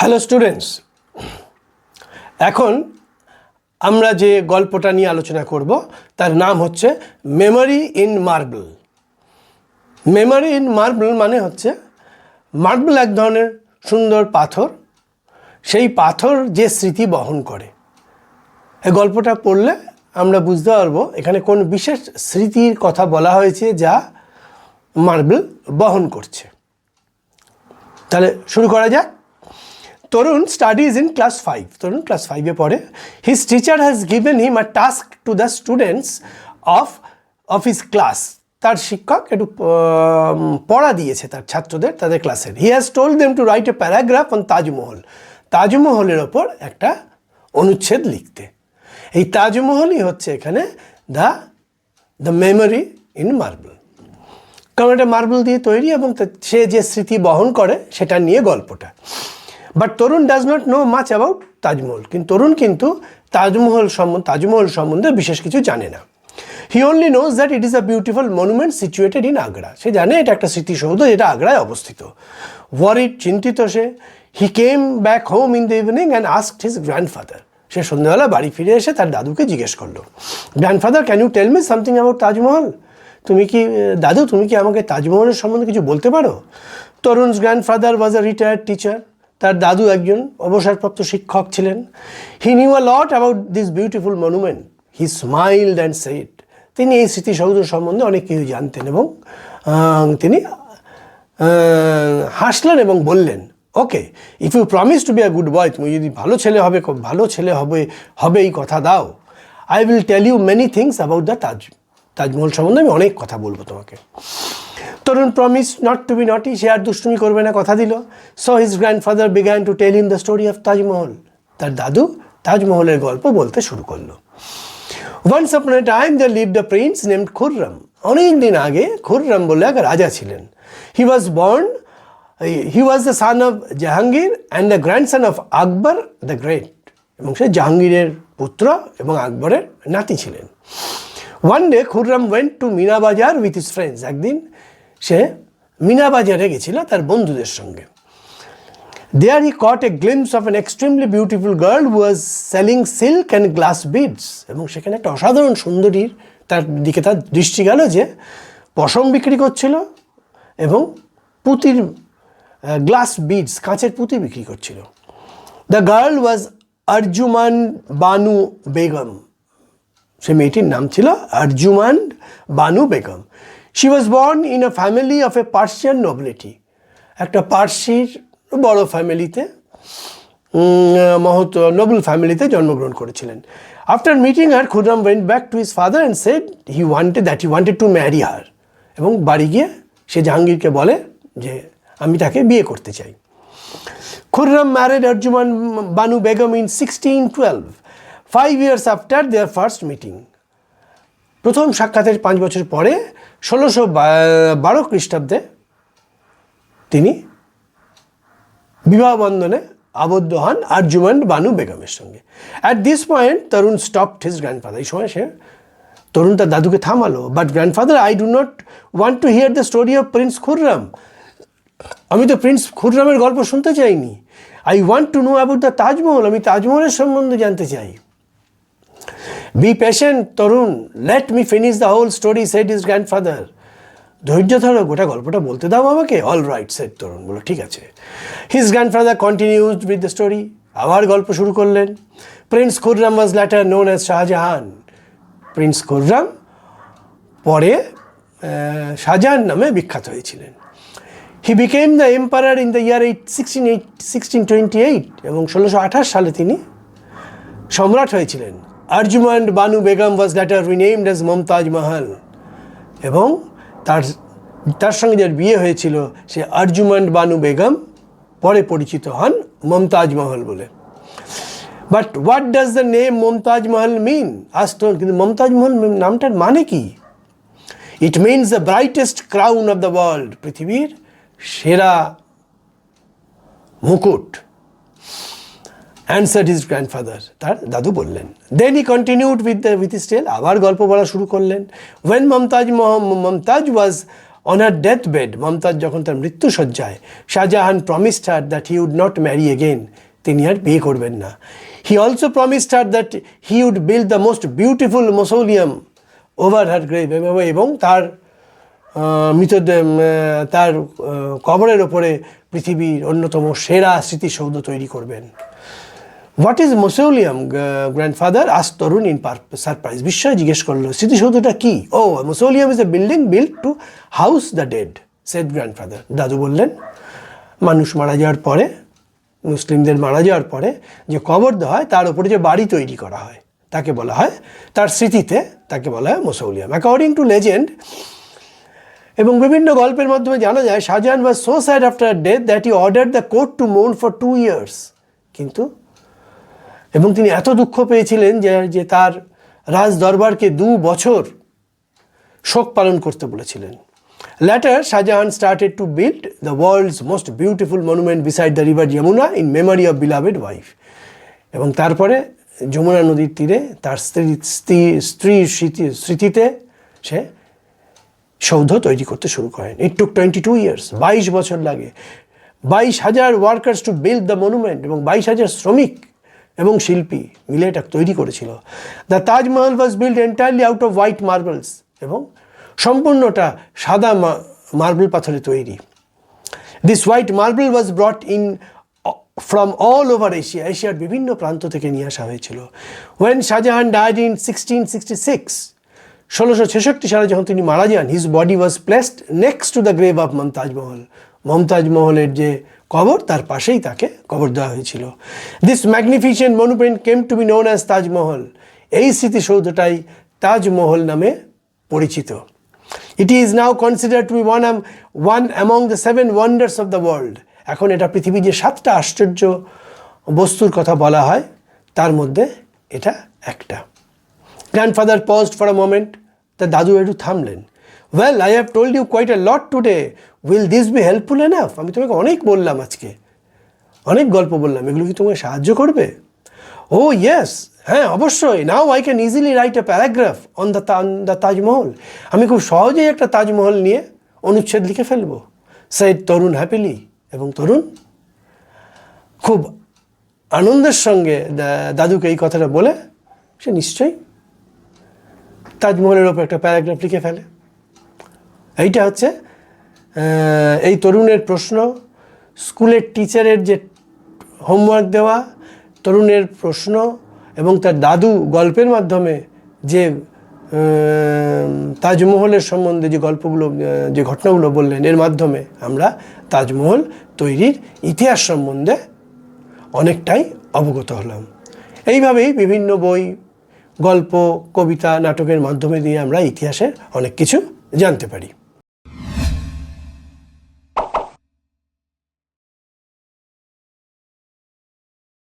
Hello students, এখন আমরা যে গল্পটা নিয়ে আলোচনা করব তার নাম হচ্ছে memory in marble. Memory in marble মানে হচ্ছে মার্বেল এক ধরনের সুন্দর পাথর, সেই পাথর যে স্মৃতি বহন করে। এই গল্পটা পড়লে আমরা বুঝতে পারবো এখানে কোন বিশেষ স্মৃতির কথা বলা হয়েছে যা মার্বেল বহন করছে। তাহলে শুরু করা যাক। Tarun studies in class 5. Tarun class 5-এ পড়ে। His teacher has given him a task to the students of his class. তার শিক্ষক একটু পড়া দিয়েছে তার ছাত্রদের, তাদের ক্লাসের। He has told them to write a paragraph on Taj Mahal. তাজমহলের ওপর একটা অনুচ্ছেদ লিখতে। এই তাজমহলই হচ্ছে এখানে দ্য মেমোরি ইন মার্বেল। কারণ এটা মার্বেল দিয়ে তৈরি এবং সে যে স্মৃতি বহন করে সেটা নিয়ে গল্পটা। But Tarun does not know much about Taj Mahal. কিন্তু তরুণ তাজমহল সম্বন্ধে বিশেষ কিছু জানে না। He only knows that it is a beautiful monument situated in Agra. সে জানে এটা একটা স্মৃতিসৌধ যেটা আগ্রায় অবস্থিত। ওয়ারিড, চিন্তিত সে। He came back home in the evening and asked his grandfather. সে সন্ধ্যাবেলা বাড়ি ফিরে এসে তার দাদুকে জিজ্ঞেস করলো, grandfather can you tell me something about Taj Mahal? তুমি কি আমাকে তাজমহলের সম্বন্ধে কিছু বলতে পারো? তরুণস গ্র্যান্ডফাদার ওয়াজ আ রিটায়ার্ড টিচার। তার দাদু একজন অবসরপ্রাপ্ত শিক্ষক ছিলেন। He knew a lot about this beautiful monument. He স্মাইলড and said. তিনি এই স্মৃতিসৌধ সম্বন্ধে অনেক কিছু জানতেন এবং তিনি হাসলেন এবং বললেন, okay, if you promise to be a good boy, তুমি যদি ভালো ছেলে হবে এই কথা দাও, I will tell you many things about the Taj Mahal সম্বন্ধে আমি অনেক কথা বলবো তোমাকে। Tarun promise not to be naughty. সে আর দুষ্টুমি করবে না, কথা দিল। So his grandfather began to tell him the story of Taj Mahal. তার দাদু তাজমহলের গল্প বলতে শুরু করলো। Once upon A time there lived a prince named Khurram. অনেক দিন আগে খুররাম বলে এক রাজা ছিলেন। He was the son of Jahangir and the grandson of Akbar the great. এবং সে জাহাঙ্গীরের পুত্র এবং আকবরের নাতি ছিলেন। One day Khurram went to Meena Bazaar with his friends. একদিন সে মিনা বাজারে গেছিল তার বন্ধুদের সঙ্গে। There he caught a glimpse of an extremely beautiful girl who was selling silk and glass beads. এবং সেখানে একটা অসাধারণ সুন্দরীর তার দিকে তার দৃষ্টি গেল যে পশম বিক্রি করছিল এবং পুঁতির গ্লাস বিডস, কাঁচের পুঁতি বিক্রি করছিল। The girl was Arjumand Banu Begum. সে মেয়েটির নাম ছিল Arjuman Banu Begum. She was born in a family of a Persian nobility. একটা পার্সির বড় ফ্যামিলিতে, নোবেল ফ্যামিলিতে জন্মগ্রহণ করেছিলেন। After meeting her, Khurram went back to his father and said he wanted to marry her. এবং বাড়ি গিয়ে সে জাহাঙ্গীরকে বলে যে আমি তাকে বিয়ে করতে চাই। Khurram married Arjuman Banu Begum in 1612, 5 years after their first meeting. প্রথম সাক্ষাতের 5 বছর পরে 1612 খ্রিস্টাব্দে তিনি বিবাহ বন্ধনে আবদ্ধ হন আরজুমান বানু বেগমের সঙ্গে। At this point Tarun stopped his grandfather. এই সময় তরুণ তার দাদুকে থামালো। But grandfather, I do not want to hear the story of prince Khurram. আমি তো প্রিন্স খুররামের গল্প শুনতে চাইনি। I want to know about the Taj Mahal. আমি তাজমহলের সম্বন্ধে জানতে চাই। Be patient Tarun, let me finish the whole story, said his grandfather. ধৈর্য ধরো, গোটা গল্পটা বলতে দাও আমাকে। All right, shed Tarun. বলো ঠিক আছে। His grandfather continued with the story. আবার গল্প শুরু করলেন। Prince Khurram was later known as Shah Jahan. Prince Khurram পরে শাহজাহান নামে বিখ্যাত হয়েছিলেন। He became the emperor in the year 1628। এবং 1628 সালে তিনি সম্রাট হয়েছিলেন। Arjumand Banu Begum was later renamed as Mumtaz Mahal. এবং তার সঙ্গে যার বিয়ে হয়েছিল সে আরজুমান বানু বেগম পরে পরিচিত হন মমতাজ মহল বলে। But what does the name Mumtaz Mahal mean? আসতেন, কিন্তু মমতাজ মহল নামটার মানে কি? It means the brightest crown of the world. পৃথিবীর সেরা মুকুট। Answered his grandfather. তার দাদু বললেন। Then he continued with his tale. আবার গল্প বলা শুরু করলেন। When Mumtaz was on her death bed, Mumtaz যখন তার মৃত্যুশয্যায়, Shah Jahan promised her that he would not marry again, তিনি আর বিয়ে করবেন না। He also promised her that he would build the most beautiful mausoleum over her grave, এবং তার তার কবরের ওপরে পৃথিবীর অন্যতম সেরা স্মৃতিসৌধ তৈরি করবেন। What is mausoleum grandfather? আস তরুণ ইন সারপ্রাইজ। বিস্ময় জিজ্ঞেস করলো, স্মৃতিসৌধটা কি? Oh, mausoleum is a building built to house the dead, said grandfather. দাদু বললেন, মানুষ মারা যাওয়ার পরে, মুসলিমদের মারা যাওয়ার পরে যে কবর দেওয়া হয় তার উপরে যে বাড়ি তৈরি করা হয় তাকে বলা হয়, তার স্মৃতিতে তাকে বলা হয় মসোলিয়াম। অ্যাকর্ডিং টু লেজেন্ড, এবং বিভিন্ন গল্পের মাধ্যমে জানা যায়, Shahjahan was so sad after death that he ordered the court two মোর্ন for 2 years। কিন্তু এবং তিনি এত দুঃখ পেয়েছিলেন যে তার রাজ দরবারকে 2 বছর শোক পালন করতে বলেছিলেন। Later, Shahjahan started to build the world's most beautiful monument beside the river Yamuna in memory of beloved wife. এবং তারপরে যমুনা নদীর তীরে তার স্ত্রীর স্মৃতিতে সে সৌধ তৈরি করতে শুরু করেন। It took 22 years, 22 বছর লাগে, 22,000 workers to build the monument, এবং 22,000 শ্রমিক এবং শিল্পী মিলে এটা তৈরি করেছিল। The Taj Mahal was build entirely out of white marbles, এবং সম্পূর্ণটা সাদা মার্বেল পাথরে তৈরি। This white marble was brought in from all over Asia, এশিয়ার বিভিন্ন প্রান্ত থেকে নিয়ে আসা হয়েছিল। ওয়েন শাহজাহান ডাইড ইন 1666, 1666 সালে যখন তিনি মারা যান, his body was placed next to the grave of Mumtaz Mahal, Mumtaz মহলের যে কবর তার পাশেই তাকে কবর দেওয়া হয়েছিল। This magnificent monument came to be known as Taj Mahal, এই স্মৃতিসৌধটাই তাজমহল নামে পরিচিত। It is now considered to be one among the 7 wonders of the world. এখন এটা পৃথিবীর যে 7টা আশ্চর্য বস্তুর কথা বলা হয় তার মধ্যে এটা একটা। Grandfather paused for a moment, তার দাদু একটু থামলেন। Well, I have told you quite a lot today, will this be helpful enough? আমি তোমাকে অনেক বললাম আজকে, অনেক গল্প বললাম, এগুলো কি তোমাকে সাহায্য করবে? ও ইয়েস, হ্যাঁ অবশ্যই। Now I can easily write a paragraph on the Taj Mahal, আমি খুব সহজেই একটা তাজমহল নিয়ে অনুচ্ছেদ লিখে ফেলবো, সেড তরুণ হ্যাপিলি। এবং তরুণ খুব আনন্দের সঙ্গে দাদুকে এই কথাটা বলে সে নিশ্চয়ই তাজমহলের ওপর একটা প্যারাগ্রাফ লিখে ফেলে। এইটা হচ্ছে এই তরুণের প্রশ্ন, স্কুলের টিচারের যে হোমওয়ার্ক দেওয়া, তরুণের প্রশ্ন এবং তার দাদু গল্পের মাধ্যমে যে তাজমহলের সম্বন্ধে যে গল্পগুলো, যে ঘটনাগুলো বললেন, এর মাধ্যমে আমরা তাজমহল তৈরির ইতিহাস সম্বন্ধে অনেকটাই অবগত হলাম। এইভাবেই বিভিন্ন বই, গল্প, কবিতা, নাটকের মাধ্যমে দিয়ে আমরা ইতিহাসের অনেক কিছু জানতে পারি।